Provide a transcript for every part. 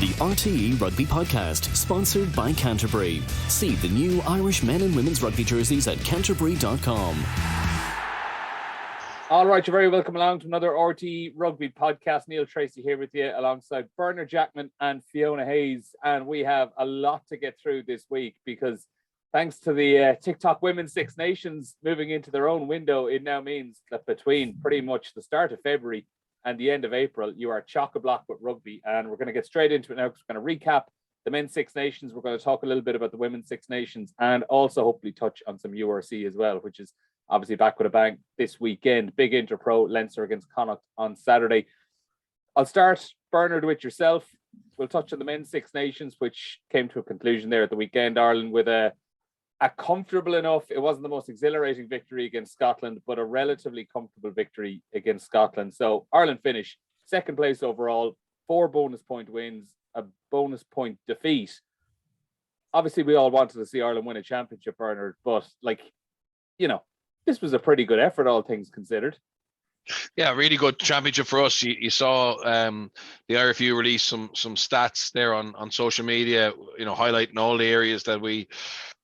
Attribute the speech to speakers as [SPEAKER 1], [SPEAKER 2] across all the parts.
[SPEAKER 1] The RTÉ Rugby Podcast, sponsored by Canterbury. See the new Irish men and women's rugby jerseys at canterbury.com.
[SPEAKER 2] All right, you're very welcome along to another RTÉ Rugby Podcast. Neil Treacy here with you alongside Bernard Jackman and Fiona Hayes. And we have a lot to get through this week because thanks to the TikTok Women's Six Nations moving into their own window, it now means that between pretty much the start of February and the end of April, you are chock-a-block with rugby. And we're going to get straight into it now because we're going to recap the Men's Six Nations. We're going to talk a little bit about the Women's Six Nations and also hopefully touch on some URC as well, which is obviously back with a bang this weekend. Big Interpro, Leinster against Connacht on Saturday. I'll start, Bernard, with yourself. We'll touch on the Men's Six Nations, which came to a conclusion there at the weekend. Ireland with a comfortable enough, it wasn't the most exhilarating victory against Scotland, but a relatively comfortable victory against Scotland. So Ireland finished second place overall, 4 bonus point wins, a bonus point defeat. Obviously, we all wanted to see Ireland win a championship, Bernard, but this was a pretty good effort, all things considered.
[SPEAKER 3] Yeah, really good championship for us. You saw the RFU release some stats there on social media, highlighting all the areas that we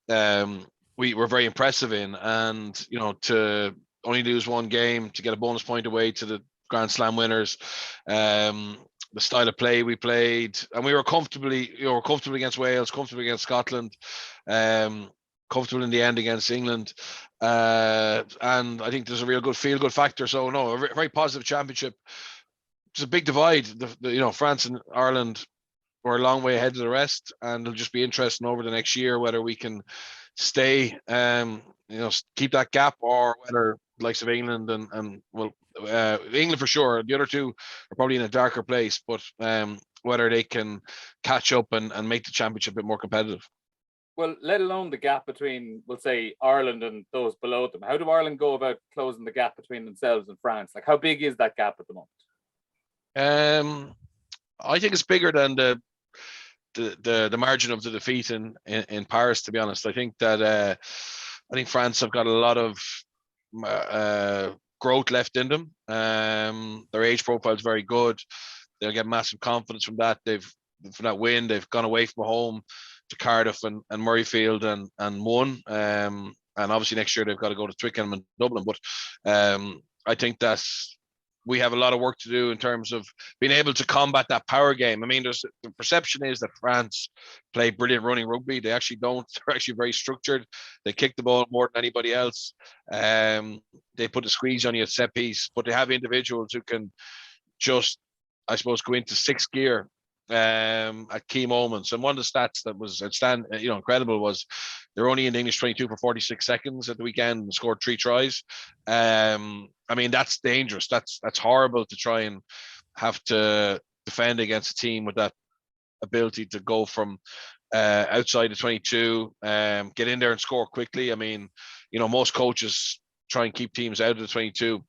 [SPEAKER 3] were very impressive in, and to only lose one game, to get a bonus point away to the Grand Slam winners, the style of play we played, and we were comfortably against Wales, comfortable against Scotland, comfortable in the end against England, and I think there's a real good feel-good factor. So no, a very positive championship. It's a big divide. France and Ireland were a long way ahead of the rest, and it'll just be interesting over the next year whether we can stay, keep that gap, or whether the likes of England and England for sure. The other two are probably in a darker place, but whether they can catch up and make the championship a bit more competitive.
[SPEAKER 2] Well, let alone the gap between, we'll say, Ireland and those below them. How do Ireland go about closing the gap between themselves and France? Like, how big is that gap at the moment?
[SPEAKER 3] I think it's bigger than the margin of the defeat in Paris, to be honest. I think that France have got a lot of growth left in them. Their age profile is very good. They'll get massive confidence from that. From that win, they've gone away from home to Cardiff and Murrayfield and won. And obviously next year they've got to go to Twickenham and Dublin. But I think that we have a lot of work to do in terms of being able to combat that power game. I mean, the perception is that France play brilliant running rugby. They actually don't. They're actually very structured. They kick the ball more than anybody else. They put the squeeze on you at set piece, but they have individuals who can just, I suppose, go into sixth gear at key moments. And one of the stats that was incredible was they're only in the English 22 for 46 seconds at the weekend and scored 3 tries. I mean, that's dangerous. That's horrible to try and have to defend against a team with that ability to go from outside the 22, get in there and score quickly. I mean, most coaches try and keep teams out of the 22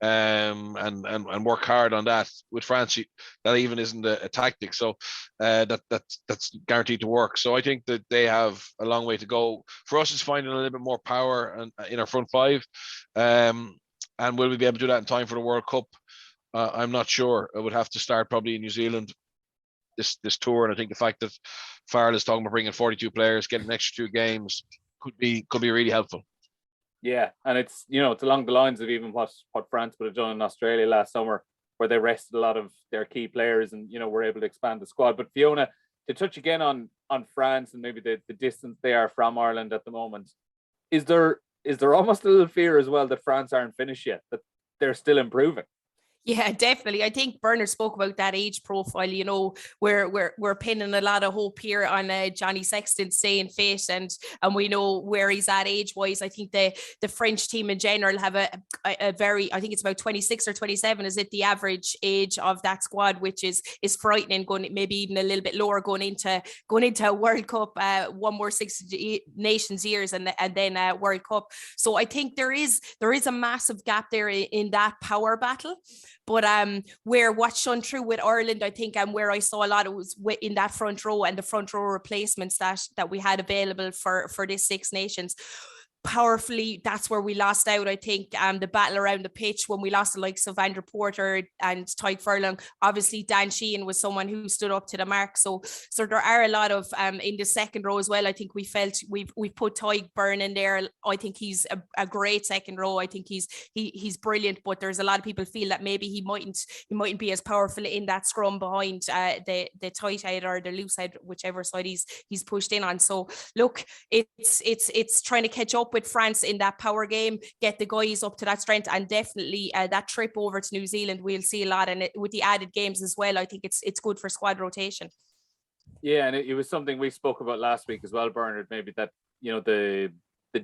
[SPEAKER 3] and work hard on that. With France, that even isn't a tactic. So that's guaranteed to work. So I think that they have a long way to go. For us, it's finding a little bit more power in our front five. And will we be able to do that in time for the World Cup? I'm not sure. It would have to start probably in New Zealand this tour. And I think the fact that Farrell is talking about bringing 42 players, getting an extra 2 games could be really helpful.
[SPEAKER 2] Yeah, and it's along the lines of even what France would have done in Australia last summer, where they rested a lot of their key players and were able to expand the squad. But Fiona, to touch again on France and maybe the distance they are from Ireland at the moment, is there almost a little fear as well that France aren't finished yet, that they're still improving?
[SPEAKER 4] Yeah, definitely. I think Bernard spoke about that age profile. We're pinning a lot of hope here on Johnny Sexton staying fit, and we know where he's at age wise. I think the French team in general have a very, I think it's about 26 or 27. Is it the average age of that squad, which is frightening, going maybe even a little bit lower going into a World Cup, one more Six Nations years and then World Cup. So I think there is a massive gap there in that power battle. But where what's shown through with Ireland, I think, and where I saw a lot, it was in that front row and the front row replacements that we had available for this Six Nations. powerfully, that's where we lost out. I think the battle around the pitch when we lost the likes of Andrew Porter and Tyke Furlong. Obviously, Dan Sheehan was someone who stood up to the mark. So there are a lot of in the second row as well. I think we felt we've put Tyke Byrne in there. I think he's a great second row. I think he's brilliant, but there's a lot of people feel that maybe he mightn't be as powerful in that scrum behind the tight head or the loose head, whichever side he's pushed in on. So look, it's trying to catch up with France in that power game, get the guys up to that strength, and definitely that trip over to New Zealand, we'll see a lot. And with the added games as well, I think it's good for squad rotation.
[SPEAKER 2] Yeah, and it was something we spoke about last week as well, Bernard, maybe that, the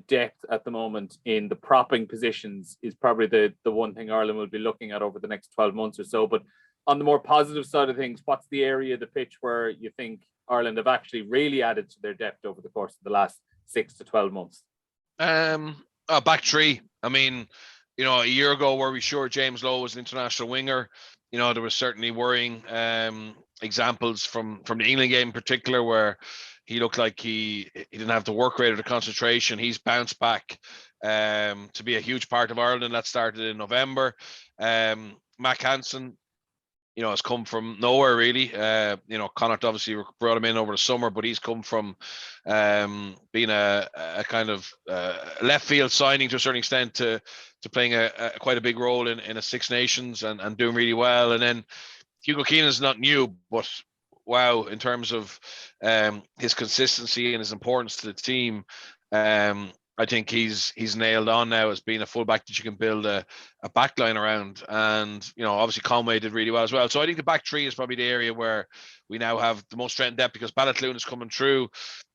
[SPEAKER 2] depth at the moment in the propping positions is probably the one thing Ireland will be looking at over the next 12 months or so. But on the more positive side of things, what's the area of the pitch where you think Ireland have actually really added to their depth over the course of the last 6 to 12 months?
[SPEAKER 3] Back three. I mean, a year ago, were we sure James Lowe was an international winger? There was certainly worrying examples from the England game in particular, where he looked like he didn't have the work rate or the concentration. He's bounced back to be a huge part of Ireland. That started in November. Mack Hansen, has come from nowhere really. Connacht obviously brought him in over the summer, but he's come from being a kind of left field signing to a certain extent to playing quite a big role in a Six Nations and doing really well. And then Hugo Keenan's not new, but wow, in terms of his consistency and his importance to the team, I think he's nailed on now as being a fullback that you can build a backline around. And, obviously Conway did really well as well. So I think the back three is probably the area where we now have the most strength and depth, because Ballotloon is coming through.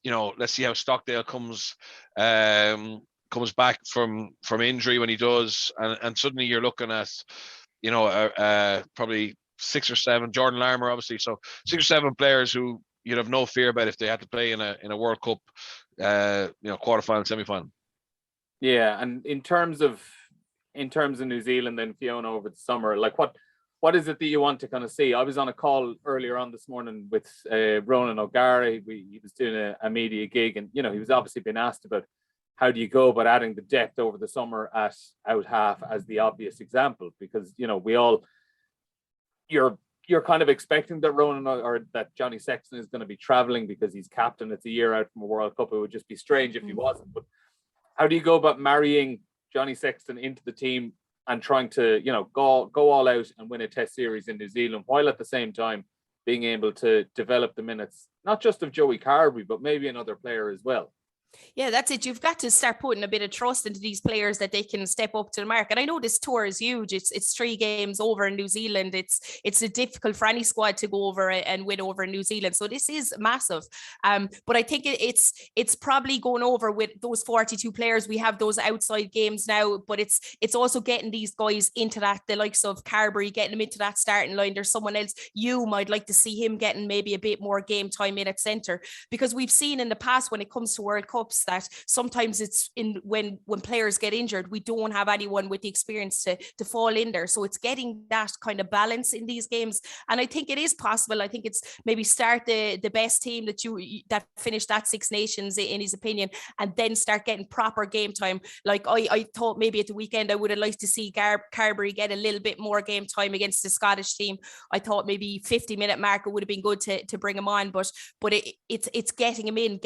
[SPEAKER 3] Let's see how Stockdale comes back from injury when he does. And suddenly you're looking at, probably 6 or 7, Jordan Larmour, obviously. So 6 or 7 players who you'd have no fear about if they had to play in a World Cup, quarterfinal, semi-final.
[SPEAKER 2] Yeah, and in terms of New Zealand and Fiona over the summer, like what is it that you want to kind of see? I was on a call earlier on this morning with Ronan O'Gara. He was doing a media gig, and he was obviously being asked about how do you go about adding the depth over the summer at out half as the obvious example, because you're kind of expecting that Ronan or that Johnny Sexton is going to be traveling because he's captain. It's a year out from a World Cup. It would just be strange if he wasn't. But how do you go about marrying Johnny Sexton into the team and trying to, go all out and win a test series in New Zealand, while at the same time being able to develop the minutes, not just of Joey Carberry, but maybe another player as well?
[SPEAKER 4] Yeah, that's it. You've got to start putting a bit of trust into these players that they can step up to the mark. And I know this tour is huge. It's 3 games over in New Zealand. It's difficult for any squad to go over and win over in New Zealand. So this is massive. But I think it's probably going over with those 42 players. We have those outside games now, but it's also getting these guys into that, the likes of Carberry, getting them into that starting line. There's someone else you might like to see him getting maybe a bit more game time in at centre, because we've seen in the past when it comes to World Cups that sometimes it's when players get injured, we don't have anyone with the experience to fall in there. So it's getting that kind of balance in these games, and I think it is possible. I think it's maybe start the best team that finished that Six Nations in his opinion, and then start getting proper game time. Like I thought maybe at the weekend I would have liked to see Carberry get a little bit more game time against the Scottish team. I thought maybe 50-minute marker would have been good to bring him on, but it's getting him in,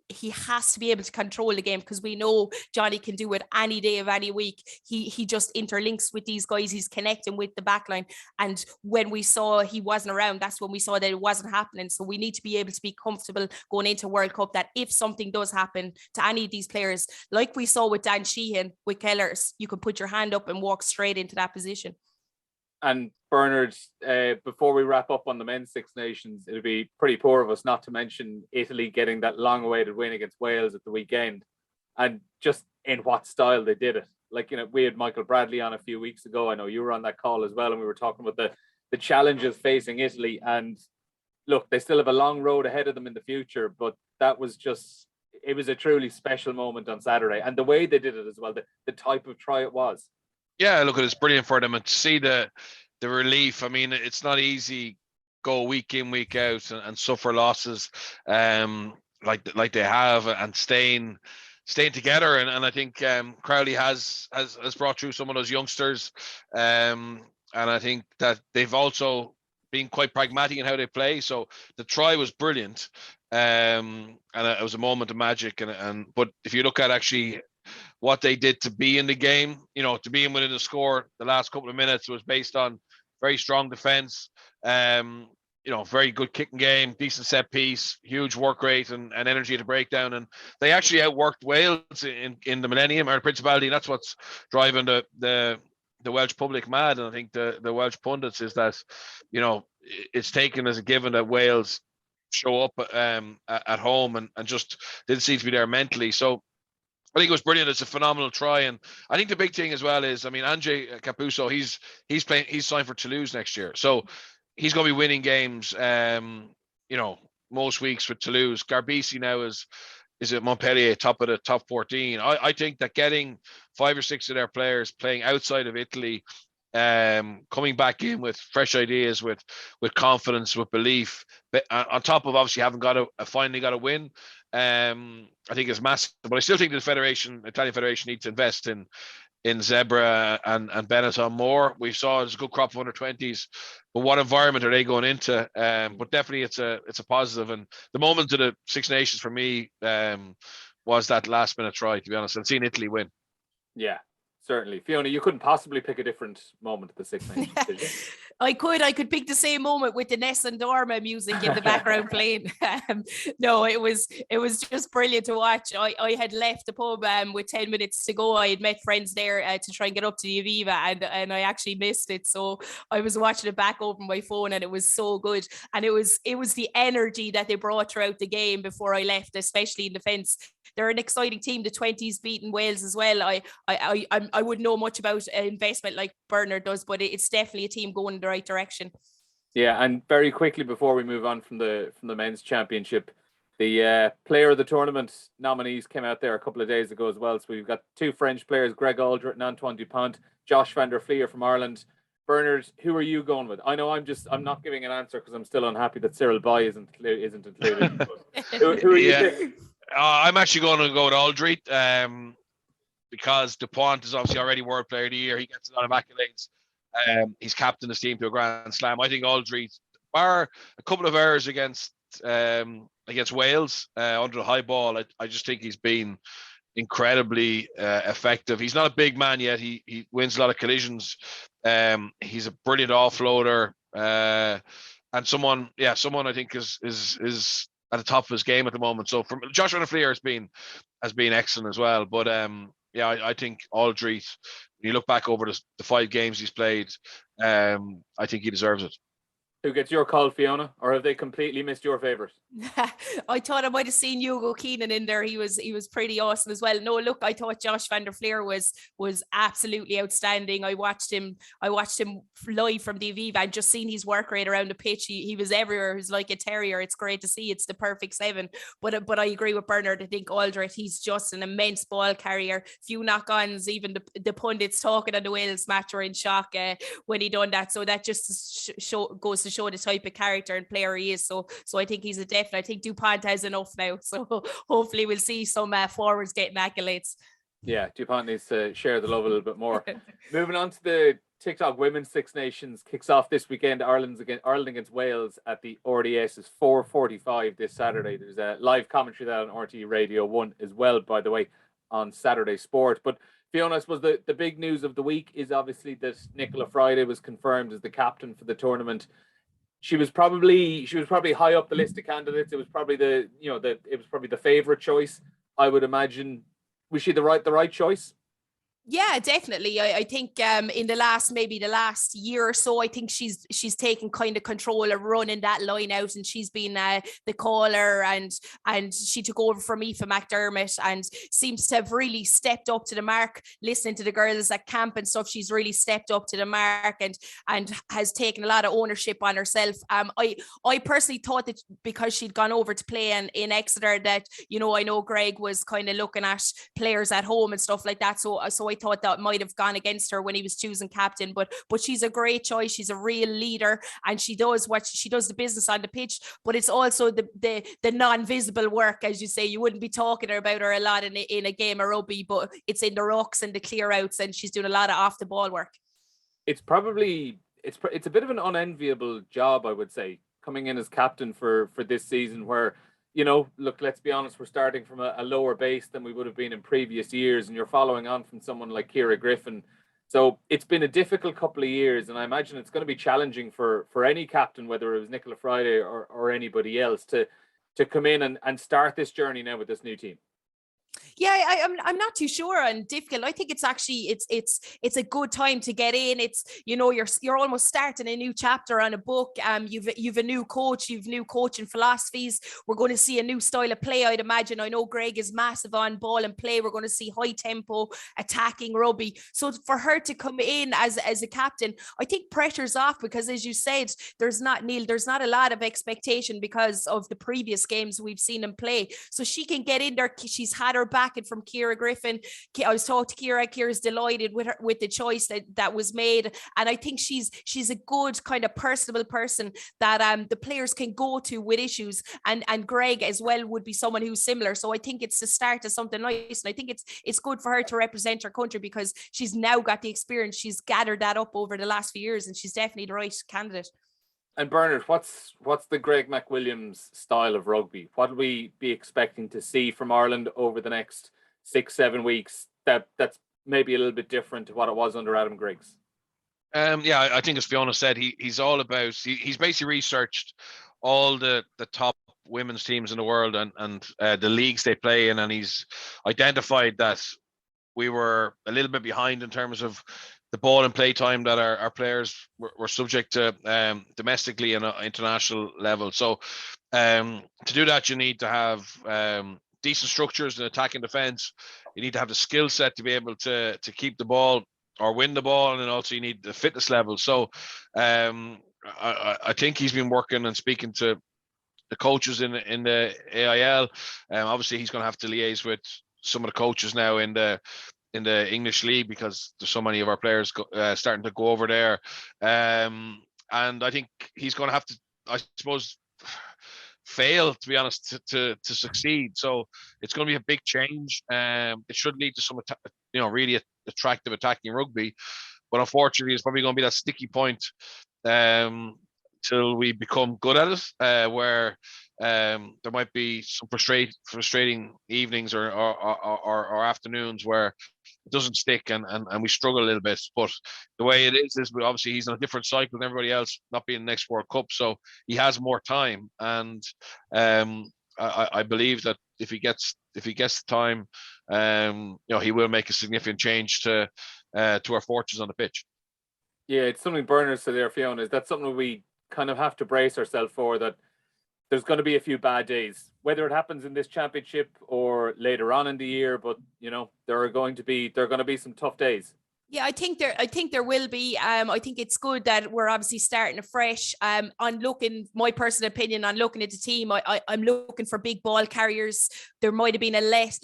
[SPEAKER 4] he has to be able to control the game, because we know Johnny can do it any day of any week. He just interlinks with these guys, he's connecting with the backline, and when we saw he wasn't around, that's when we saw that it wasn't happening. So we need to be able to be comfortable going into World Cup that if something does happen to any of these players, like we saw with Dan Sheehan, with Kellers, you can put your hand up and walk straight into that position.
[SPEAKER 2] And Bernard, before we wrap up on the men's Six Nations, it'll be pretty poor of us not to mention Italy getting that long-awaited win against Wales at the weekend, and just in what style they did it. Like, we had Michael Bradley on a few weeks ago. I know you were on that call as well, and we were talking about the challenges facing Italy. And look, they still have a long road ahead of them in the future, but it was a truly special moment on Saturday, and the way they did it as well, the type of try it was.
[SPEAKER 3] Yeah, look, it's brilliant for them, and to see the relief. I mean, it's not easy go week in, week out and suffer losses like they have, and staying staying together, and I think Crowley has brought through some of those youngsters, and I think that they've also been quite pragmatic in how they play. So the try was brilliant, and it was a moment of magic. But if you look at actually what they did to be in the game, to be in within the score, the last couple of minutes was based on very strong defense. Very good kicking game, decent set piece, huge work rate and energy at the breakdown. And they actually outworked Wales in the Millennium or the Principality. And that's what's driving the Welsh public mad. And I think the Welsh pundits is that, it's taken as a given that Wales show up at home and just didn't seem to be there mentally. So I think it was brilliant. It's a phenomenal try. And I think the big thing as well is, Ange Capuzzo, he's signed for Toulouse next year. So he's going to be winning games, most weeks with Toulouse. Garbisi now is at Montpellier, top of the top 14. I think that getting 5 or 6 of their players playing outside of Italy, coming back in with fresh ideas, with confidence, with belief, but on top of obviously having finally got a win, I think is massive. But I still think the Italian Federation needs to invest in Zebra and Benetton more. We saw there's a good crop of under 20s, but what environment are they going into? But definitely it's a positive. And the moment of the Six Nations for me was that last minute try, to be honest, and seeing Italy win.
[SPEAKER 2] Yeah, certainly. Fiona, you couldn't possibly pick a different moment of the Six Nations, did you?
[SPEAKER 4] I could pick the same moment with the Nessun Dorma music in the background playing. No, it was just brilliant to watch. I had left the pub with 10 minutes to go. I had met friends there to try and get up to the Aviva, and I actually missed it. So I was watching it back over my phone, and it was so good. And it was the energy that they brought throughout the game before I left, especially in defence. They're an exciting team. The 20s beating Wales as well. I wouldn't know much about investment like Bernard does, but it's definitely a team going in the right direction.
[SPEAKER 2] Yeah, and very quickly before we move on from the men's championship, the player of the tournament nominees came out there a couple of days ago as well. So we've got 2 French players, Greg Aldred and Antoine Dupont, Josh van der Flier from Ireland. Bernard, who are you going with? I know I'm not giving an answer because I'm still unhappy that Cyril Bay isn't included. Who are you picking?
[SPEAKER 3] I'm actually going to go with Aldred, because Dupont is obviously already World Player of the Year. He gets a lot of accolades. He's captained his team to a Grand Slam. I think Aldred, bar a couple of errors against Wales under the high ball, I just think he's been incredibly effective. He's not a big man yet. He wins a lot of collisions. He's a brilliant offloader, and someone I think is at the top of his game at the moment. So from Josh van der Flier has been excellent as well. But I think Aldred, when you look back over the 5 games he's played, I think he deserves it.
[SPEAKER 2] Who gets your call, Fiona, or have they completely missed your favourite?
[SPEAKER 4] I thought I might have seen Hugo Keenan in there. He was pretty awesome as well. No, look, I thought Josh van der Flier was absolutely outstanding. I watched him live from the Aviva and just seen his work rate around the pitch. He was everywhere. He's like a terrier. It's great to see. It's the perfect 7. But I agree with Bernard. I think Aldred, he's just an immense ball carrier. Few knock-ons. Even the pundits talking on the Wales match were in shock when he done that. So that just goes to show the type of character and player he is. So I think he's a definite. I think Dupont has enough now. So hopefully we'll see some forwards getting accolades. Yeah,
[SPEAKER 2] Dupont needs to share the love a little bit more. Moving on to the TikTok Women's Six Nations, kicks off this weekend. Ireland against Wales at the RDS is 4:45 this Saturday. There's a live commentary there on RTÉ Radio 1 as well, by the way, on Saturday Sport. But Fiona, I suppose the big news of the week is obviously that Nichola Fryday was confirmed as the captain for the tournament. She was probably high up the list of candidates. It was probably the favorite choice, I would imagine. Was she the right choice?
[SPEAKER 4] Yeah, definitely. I think in the last year or so, I think she's taken kind of control of running that line out, and she's been the caller, and she took over from Aoife McDermott and seems to have really stepped up to the mark. Listening to the girls at camp and stuff, she's really stepped up to the mark and has taken a lot of ownership on herself. I personally thought that because she'd gone over to play in Exeter, that I know Greg was kind of looking at players at home and stuff like that. So I thought that might have gone against her when he was choosing captain, but she's a great choice. She's a real leader, and she does the business on the pitch, but it's also the non-visible work, as you say. You wouldn't be talking about her a lot in a game of rugby, but it's in the rucks and the clear outs, and she's doing a lot of off the ball work.
[SPEAKER 2] It's probably it's a bit of an unenviable job, I would say, coming in as captain for this season, where, you know, look, let's be honest, we're starting from a lower base than we would have been in previous years, and you're following on from someone like Ciara Griffin. So it's been a difficult couple of years, and I imagine it's going to be challenging for any captain, whether it was Nichola Fryday or anybody else, to come in and start this journey now with this new team.
[SPEAKER 4] Yeah, I'm not too sure and difficult. I think it's actually it's a good time to get in. It's, you know, you're almost starting a new chapter on a book. You've a new coach, you've new coaching philosophies. We're going to see a new style of play, I'd imagine. I know Greg is massive on ball and play. We're going to see high tempo attacking rugby. So for her to come in as a captain, I think pressure's off, because as you said, there's not a lot of expectation because of the previous games we've seen him play. So she can get in there. She's had her back from Ciara Griffin. I was talking to Ciara's delighted with the choice that was made, and I think she's a good kind of personable person that the players can go to with issues, and Greg as well would be someone who's similar. So I think it's the start of something nice, and I think it's good for her to represent her country, because she's now got the experience. She's gathered that up over the last few years, and she's definitely the right candidate.
[SPEAKER 2] And Bernard, what's the Greg McWilliams style of rugby? What will we be expecting to see from Ireland over the next 6-7 weeks that's maybe a little bit different to what it was under Adam Griggs?
[SPEAKER 3] Yeah, I think as Fiona said, he's all about, he's basically researched all the top women's teams in the world and the leagues they play in, and he's identified that we were a little bit behind in terms of the ball and play time that our players were subject to domestically and international level. So to do that, you need to have decent structures in attack and defense. You need to have the skill set to be able to keep the ball or win the ball, and then also you need the fitness level. So I think he's been working and speaking to the coaches in the AIL. Obviously, he's going to have to liaise with some of the coaches now in the English league, because there's so many of our players starting to go over there, and I think he's going to have to, I suppose, fail, to be honest, to succeed. So it's going to be a big change. It should lead to some really attractive attacking rugby, but unfortunately it's probably going to be that sticky point till we become good at it, where there might be some frustrating evenings or afternoons where it doesn't stick and we struggle a little bit. But the way it is obviously he's on a different cycle than everybody else, not being the next World Cup, so he has more time, and I believe that if he gets the time, he will make a significant change to our fortunes on the pitch.
[SPEAKER 2] Yeah, it's something Bernard said there, Fiona. Is that something we kind of have to brace ourselves for, that there's going to be a few bad days, whether it happens in this championship or later on in the year, but there are going to be some tough days.
[SPEAKER 4] Yeah, I think there will be. I think it's good that we're obviously starting afresh. My personal opinion on looking at the team, I'm looking for big ball carriers. There might have been a less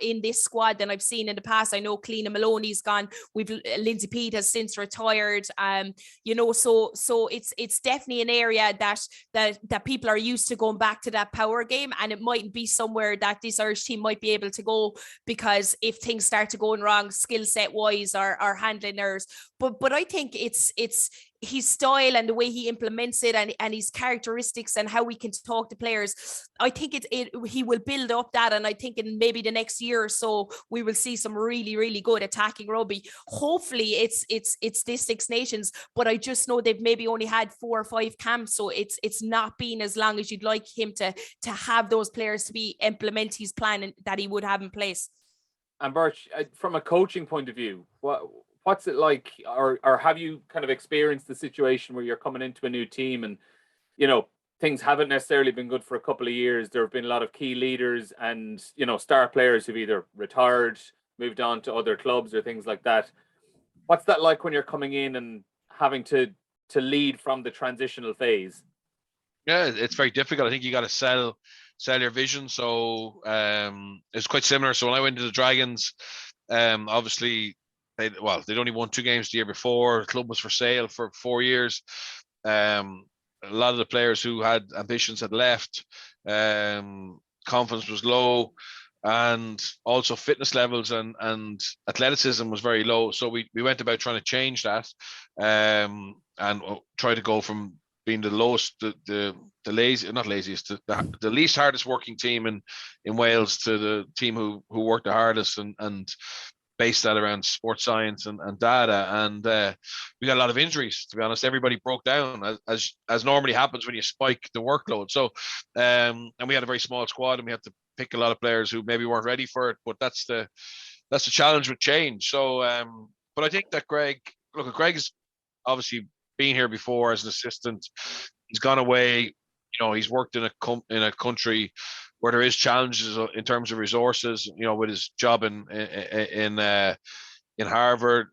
[SPEAKER 4] in this squad than I've seen in the past. I know Cleena Maloney's gone. Lindsay Peat has since retired. So it's definitely an area that people are used to going back to that power game, and it mightn't be somewhere that this Irish team might be able to go, because if things start to going wrong skill set wise or handling errors, but I think it's his style and the way he implements it, and his characteristics and how we can talk to players. I think he will build up that, and I think in maybe the next year or so we will see some really, really good attacking rugby. Hopefully it's this Six Nations, but I just know they've maybe only had 4 or 5 camps, so it's not been as long as you'd like him to have those players to be implement his plan that he would have in place.
[SPEAKER 2] And Birch, from a coaching point of view, what's it like, or have you kind of experienced the situation where you're coming into a new team and things haven't necessarily been good for a couple of years? There have been a lot of key leaders and star players who've either retired, moved on to other clubs or things like that. What's that like when you're coming in and having to lead from the transitional phase?
[SPEAKER 3] Yeah, it's very difficult. I think you got to sell your vision. So it's quite similar. So when I went to the Dragons, obviously they'd only won 2 games the year before. The club was for sale for 4 years. A lot of the players who had ambitions had left. Confidence was low, and also fitness levels and athleticism was very low. So we went about trying to change that, and try to go from being the lowest, the least hardest working team in Wales to the team who worked the hardest, and based that around sports science and data. And we got a lot of injuries, to be honest. Everybody broke down, as normally happens when you spike the workload. So and we had a very small squad, and we had to pick a lot of players who maybe weren't ready for it. But that's the challenge with change. So but I think that Greg has obviously been here before as an assistant. He's gone away. He's worked in a country where there is challenges in terms of resources. With his job in Harvard,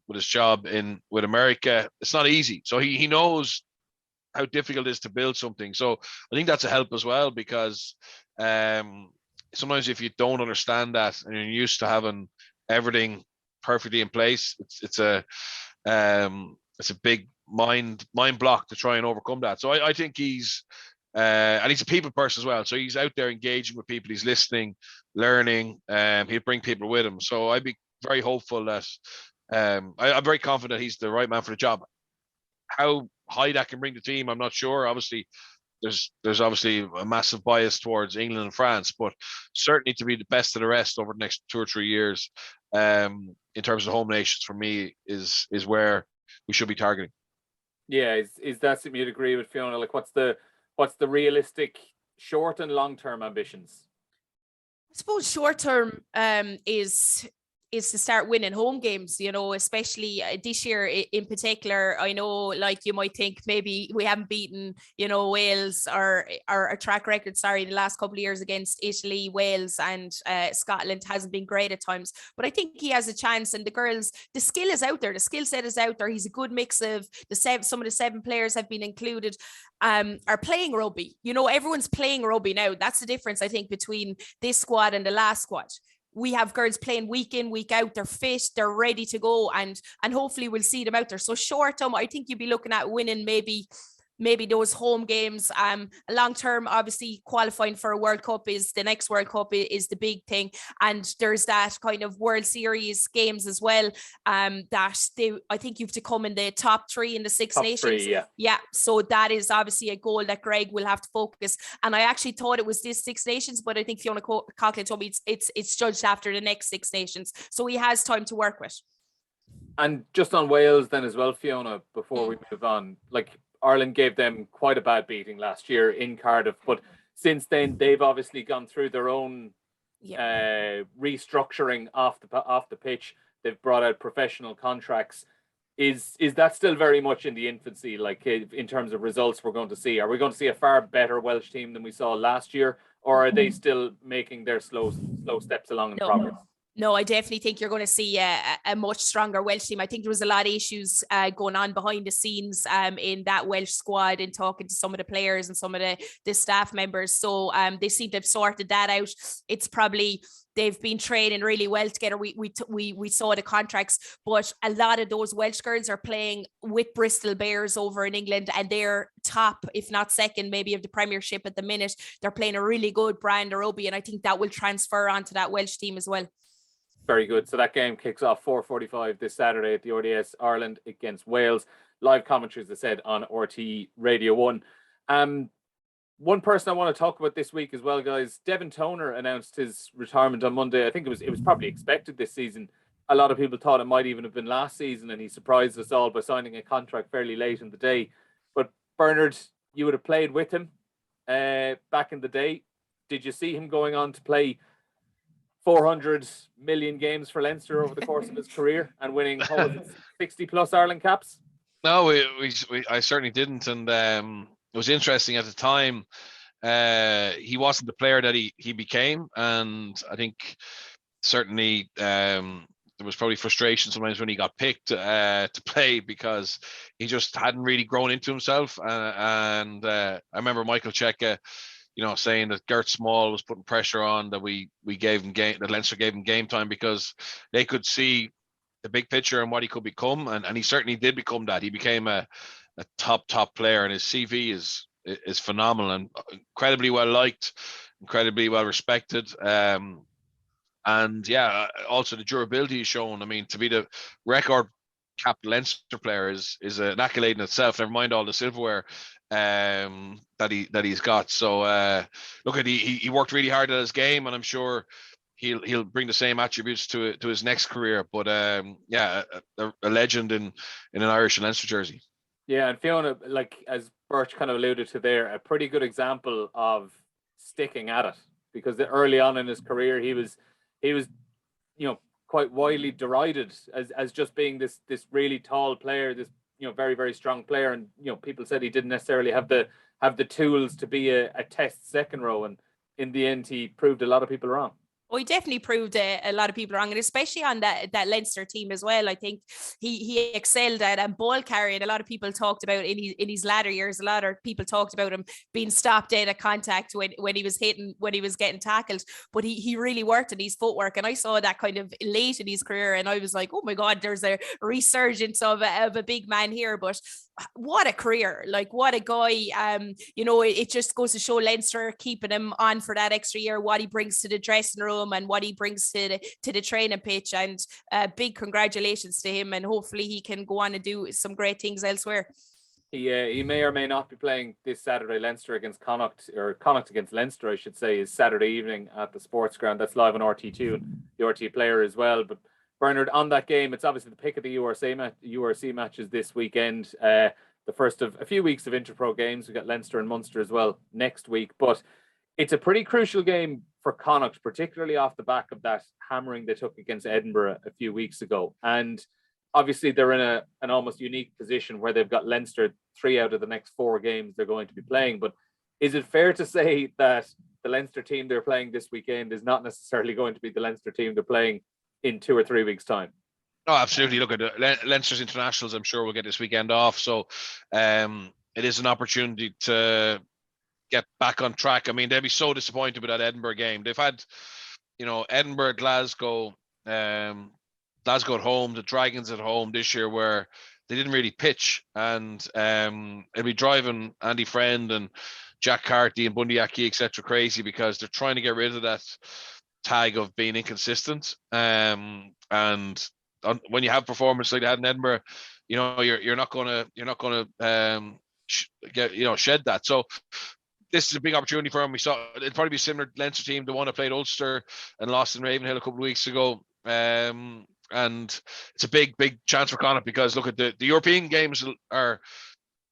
[SPEAKER 3] with his job with America, it's not easy. So he knows how difficult it is to build something. So I think that's a help as well, because sometimes if you don't understand that and you're used to having everything perfectly in place, it's a big mind block to try and overcome that. So I think he's and he's a people person as well. So he's out there engaging with people. He's listening, learning. He'll bring people with him. So I'd be very hopeful that I'm very confident he's the right man for the job. How high that can bring the team, I'm not sure. Obviously, there's obviously a massive bias towards England and France, but certainly to be the best of the rest over the next 2 or 3 years, in terms of home nations, for me is where we should be targeting.
[SPEAKER 2] Yeah, is that something you'd agree with, Fiona? Like, what's the realistic short and long term ambitions?
[SPEAKER 4] I suppose short term is to start winning home games, especially this year in particular. I know, like, you might think maybe we haven't beaten, Wales or our track record, the last couple of years against Italy, Wales and Scotland hasn't been great at times, but I think he has a chance. And the girls, the skill is out there, the skill set is out there. He's a good mix of some of the 7 players have been included, are playing rugby. Everyone's playing rugby now. That's the difference, I think, between this squad and the last squad. We have girls playing week in, week out. They're fit, they're ready to go, and hopefully we'll see them out there. So short term, I think you'd be looking at winning maybe those home games. Long term, obviously qualifying for a World Cup is the next World Cup is the big thing, and there's that kind of World Series games as well. I think you have to come in the top 3 in the Six Nations. Yeah. So that is obviously a goal that Greg will have to focus. And I actually thought it was this Six Nations, but I think Fiona Coughlin told me it's judged after the next Six Nations. So he has time to work with. And
[SPEAKER 2] just on Wales then as well, Fiona, before we move on, like, Ireland gave them quite a bad beating last year in Cardiff, but since then they've obviously gone through their own restructuring off the pitch. They've brought out professional contracts. Is that still very much in the infancy? Like, in terms of results, are we going to see a far better Welsh team than we saw last year, or are they still making their slow steps along in progress?
[SPEAKER 4] No, I definitely think you're going to see a much stronger Welsh team. I think there was a lot of issues going on behind the scenes in that Welsh squad, in talking to some of the players and some of the staff members. So they seem to have sorted that out. It's probably, they've been training really well together. We saw the contracts, but a lot of those Welsh girls are playing with Bristol Bears over in England, and they're top, if not second, maybe of the Premiership at the minute. They're playing a really good brand of rugby, and I think that will transfer onto that Welsh team as well.
[SPEAKER 2] Very good. So that game kicks off 4:45 this Saturday at the RDS, Ireland against Wales. Live commentary, as I said, on RTÉ Radio 1. One person I want to talk about this week as well, guys. Devin Toner announced his retirement on Monday. I think it was probably expected this season. A lot of people thought it might even have been last season, and he surprised us all by signing a contract fairly late in the day. But Bernard, you would have played with him back in the day. Did you see him going on to play 400 million games for Leinster over the course of his career and winning 60 plus Ireland caps?
[SPEAKER 3] No, I certainly didn't, and it was interesting at the time. He wasn't the player that he became, and I think certainly there was probably frustration sometimes when he got picked to play, because he just hadn't really grown into himself. And I remember Michael Cheika, saying that Gert Small was putting pressure on, that we gave him that Leinster gave him game time, because they could see the big picture and what he could become, and he certainly did become that. He became a top player, and his CV is phenomenal and incredibly well liked, incredibly well respected. And yeah, also the durability he's shown. I mean, to be the record capped Leinster player is an accolade in itself. Never mind all the silverware that he's got. So look, he worked really hard at his game, and I'm sure he'll bring the same attributes to his next career. But yeah, a legend in an Irish and Leinster jersey.
[SPEAKER 2] Yeah, and Fiona, like as Birch kind of alluded to there, a pretty good example of sticking at it, because early on in his career he was quite widely derided as just being this really tall player, this very, very strong player, and people said he didn't necessarily have the tools to be a test second row, and in the end he proved a lot of people wrong.
[SPEAKER 4] Oh, he definitely proved a lot of people wrong, and especially on that Leinster team as well. I think he excelled at ball carrying. A lot of people talked about in his latter years. A lot of people talked about him being stopped dead at contact when he was getting tackled. But he really worked on his footwork, and I saw that kind of late in his career, and I was like, oh my God, there's a resurgence of a big man here. But what a career, like what a guy. It just goes to show Leinster keeping him on for that extra year, what he brings to the dressing room and what he brings to the training pitch, and big congratulations to him, and hopefully he can go on and do some great things elsewhere.
[SPEAKER 2] He may or may not be playing this Saturday. Leinster against Connacht, or Connacht against Leinster, I should say, is Saturday evening at the Sports Ground. That's live on RTÉ2 and the RTÉ Player as well. But Bernard, on that game, it's obviously the pick of the URC matches this weekend. The first of a few weeks of Interpro games. We've got Leinster and Munster as well next week. But it's a pretty crucial game for Connacht, particularly off the back of that hammering they took against Edinburgh a few weeks ago. And obviously they're in an almost unique position where they've got Leinster 3 out of the next 4 games they're going to be playing. But is it fair to say that the Leinster team they're playing this weekend is not necessarily going to be the Leinster team they're playing in 2 or 3 weeks' time?
[SPEAKER 3] No, absolutely. Look at Leinster's internationals. I'm sure we'll get this weekend off. So it is an opportunity to get back on track. I mean, they'll be so disappointed with that Edinburgh game. They've had, Edinburgh, Glasgow at home, the Dragons at home this year, where they didn't really pitch, and it'll be driving Andy Friend and Jack Carty and Bundy Aki, etc., crazy, because they're trying to get rid of that tag of being inconsistent. And when you have performance like that in Edinburgh, you're not gonna shed that. So this is a big opportunity for him. We saw it'd probably be similar to Leinster team, the one that played Ulster and lost in Ravenhill a couple of weeks ago. And it's a big chance for Connacht, because look at the European games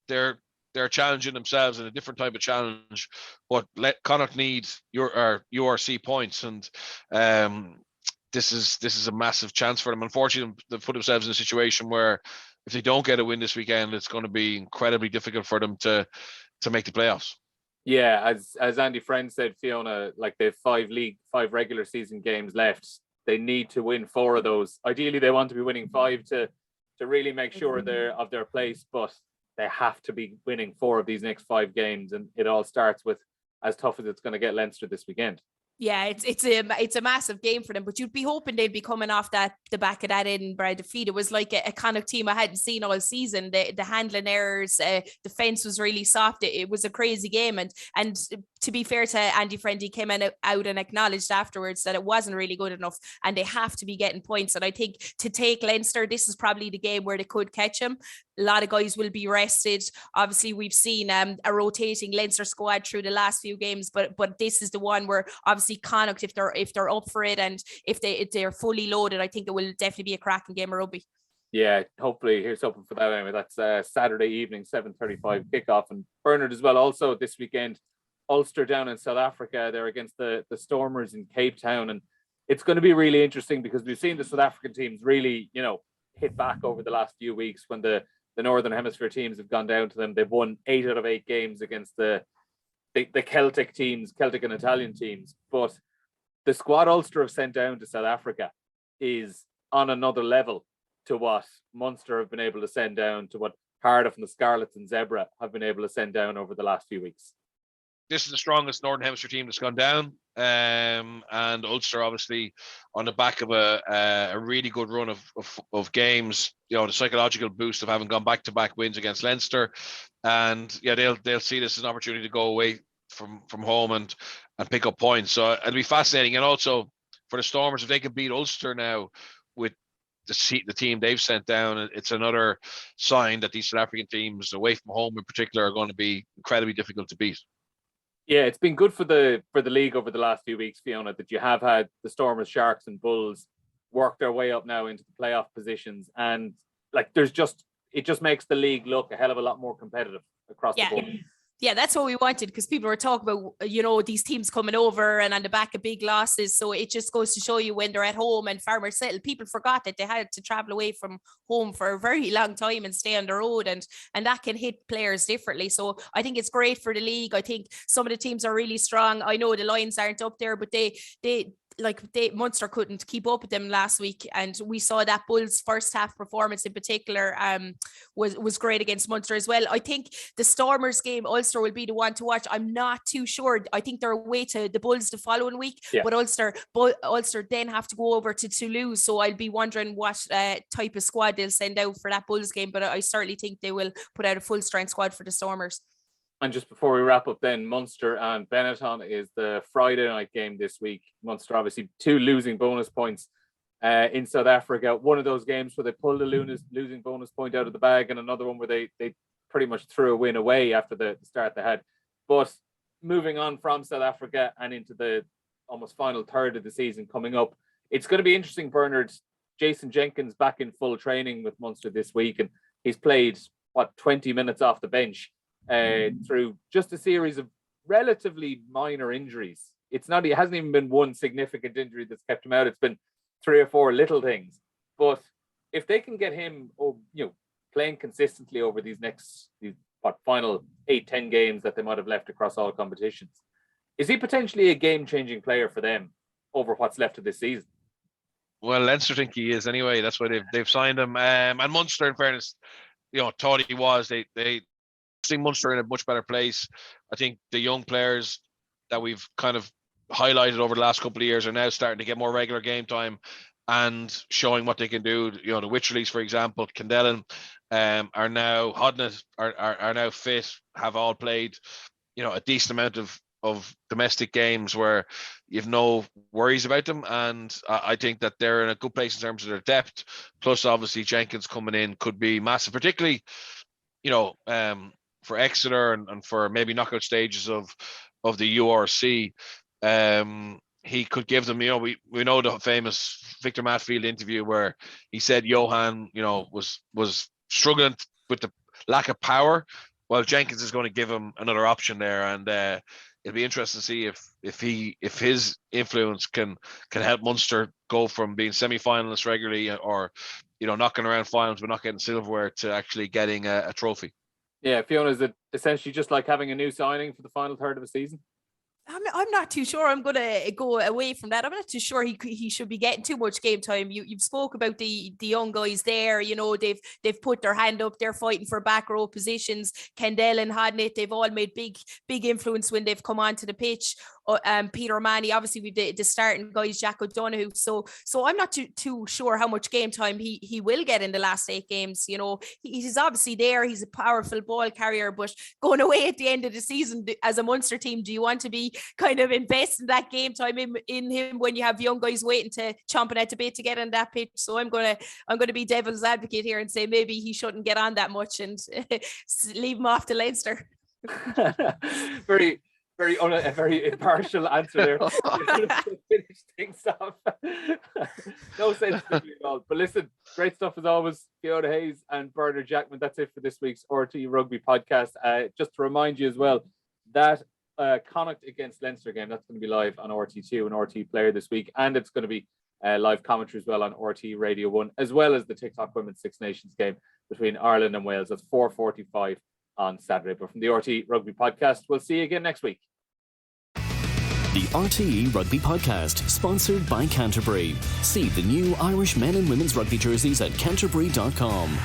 [SPEAKER 3] they're challenging themselves in a different type of challenge, but Connacht need URC points, and this is a massive chance for them. Unfortunately, they've put themselves in a situation where if they don't get a win this weekend, it's going to be incredibly difficult for them to make the playoffs.
[SPEAKER 2] Yeah, as Andy Friend said, Fiona, like they have 5 regular season games left. They need to win 4 of those. Ideally, they want to be winning 5 to really make sure they're of their place, but they have to be winning 4 of these next 5 games, and it all starts with as tough as it's going to get Leinster this weekend.
[SPEAKER 4] Yeah, it's a massive game for them, but you'd be hoping they'd be coming off the back of that Edinburgh defeat. It was like a Connacht team I hadn't seen all season. The handling errors, defense was really soft. It was a crazy game, and to be fair to Andy Friend, he came out and acknowledged afterwards that it wasn't really good enough, and they have to be getting points. And I think to take Leinster, this is probably the game where they could catch him. A lot of guys will be rested. Obviously, we've seen a rotating Leinster squad through the last few games, but this is the one where obviously Connacht, if they're up for it and if they're fully loaded, I think it will definitely be a cracking game of rugby.
[SPEAKER 2] Yeah, hopefully here's hoping for that anyway. That's Saturday evening, 7:35 kickoff. And Bernard as well, also this weekend, Ulster down in South Africa. They're against the Stormers in Cape Town, and it's going to be really interesting because we've seen the South African teams really, hit back over the last few weeks when the Northern Hemisphere teams have gone down to them. They've won 8 out of 8 games against the Celtic teams, Celtic and Italian teams. But the squad Ulster have sent down to South Africa is on another level to what Munster have been able to send down, to what Cardiff and the Scarlets and Zebra have been able to send down over the last few weeks.
[SPEAKER 3] This is the strongest Northern Hemisphere team that's gone down. and Ulster obviously on the back of a really good run of games, the psychological boost of having gone back-to-back wins against Leinster, and they'll see this as an opportunity to go away from home and pick up points. So it'll be fascinating, and also for the Stormers, if they can beat Ulster now with the team they've sent down, it's another sign that these South African teams away from home in particular are going to be incredibly difficult to beat.
[SPEAKER 2] Yeah, it's been good for the league over the last few weeks, Fiona, that you have had the Stormers, Sharks and Bulls work their way up now into the playoff positions, and like it just makes the league look a hell of a lot more competitive across the board.
[SPEAKER 4] Yeah, that's what we wanted, because people were talking about, these teams coming over and on the back of big losses. So it just goes to show you when they're at home and Farmers Settle, people forgot that they had to travel away from home for a very long time and stay on the road, and that can hit players differently. So I think it's great for the league. I think some of the teams are really strong. I know the Lions aren't up there, but Munster couldn't keep up with them last week, and we saw that Bulls first half performance in particular was great against Munster as well. I think the Stormers game, Ulster will be the one to watch. I'm not too sure. I think they're away to the Bulls the following week, but Ulster then have to go over to Toulouse, so I'll be wondering what type of squad they'll send out for that Bulls game, but I certainly think they will put out a full strength squad for the Stormers.
[SPEAKER 2] And just before we wrap up then, Munster and Benetton is the Friday night game this week. Munster obviously 2 losing bonus points in South Africa. One of those games where they pulled a losing bonus point out of the bag, and another one where they pretty much threw a win away after the start they had. But moving on from South Africa and into the almost final third of the season coming up, it's going to be interesting, Bernard. Jason Jenkins back in full training with Munster this week, and he's played 20 minutes off the bench through just a series of relatively minor injuries. He hasn't even been one significant injury that's kept him out. It's been 3 or 4 little things. But if they can get him playing consistently over these final 8-10 games that they might have left across all competitions, is he potentially a game-changing player for them over what's left of this season?
[SPEAKER 3] Well, Leinster think he is anyway. That's why they've signed him. And Munster, in fairness, thought he was. They see Munster in a much better place. I think the young players that we've kind of highlighted over the last couple of years are now starting to get more regular game time and showing what they can do. The Wycherleys, for example, Kendellen are now, Hodnett are now fit, have all played, a decent amount of domestic games where you've no worries about them. And I think that they're in a good place in terms of their depth. Plus, obviously, Jenkins coming in could be massive, particularly, for Exeter and for maybe knockout stages of the URC. He could give them, we know the famous Victor Matfield interview where he said Johan, was struggling with the lack of power. Well, Jenkins is going to give him another option there, and it'll be interesting to see if his influence can help Munster go from being semi-finalists regularly or knocking around finals but not getting silverware to actually getting a trophy.
[SPEAKER 2] Yeah, Fiona, is it essentially just like having a new signing for the final third of the season?
[SPEAKER 4] I'm not too sure. I'm going to go away from that. I'm not too sure he should be getting too much game time. You've spoke about the young guys there. They've put their hand up. They're fighting for back row positions. Kendall and Hodnett, they've all made big influence when they've come onto the pitch. Peter Manny, obviously with the starting guys, Jack O'Donoghue. So I'm not too sure how much game time he will get in the last 8 games. He's obviously there. He's a powerful ball carrier, but going away at the end of the season as a Munster team, do you want to be kind of investing that game time in him when you have young guys waiting to chomping at the bit to get on that pitch? So I'm gonna be devil's advocate here and say maybe he shouldn't get on that much and leave him off to Leinster.
[SPEAKER 2] Very impartial answer there. Finish things off. No sense to me at all. But listen, great stuff as always, Fiona Hayes and Bernard Jackman. That's it for this week's RTÉ Rugby podcast. Just to remind you as well, that Connacht against Leinster game, that's going to be live on RT2 and RT Player this week, and it's going to be live commentary as well on RT Radio 1, as well as the TikTok Women's Six Nations game between Ireland and Wales. That's 4:45 on Saturday. But from the RTÉ Rugby podcast, we'll see you again next week.
[SPEAKER 1] The RTÉ Rugby podcast, sponsored by Canterbury. See the new Irish men and women's rugby jerseys at canterbury.com.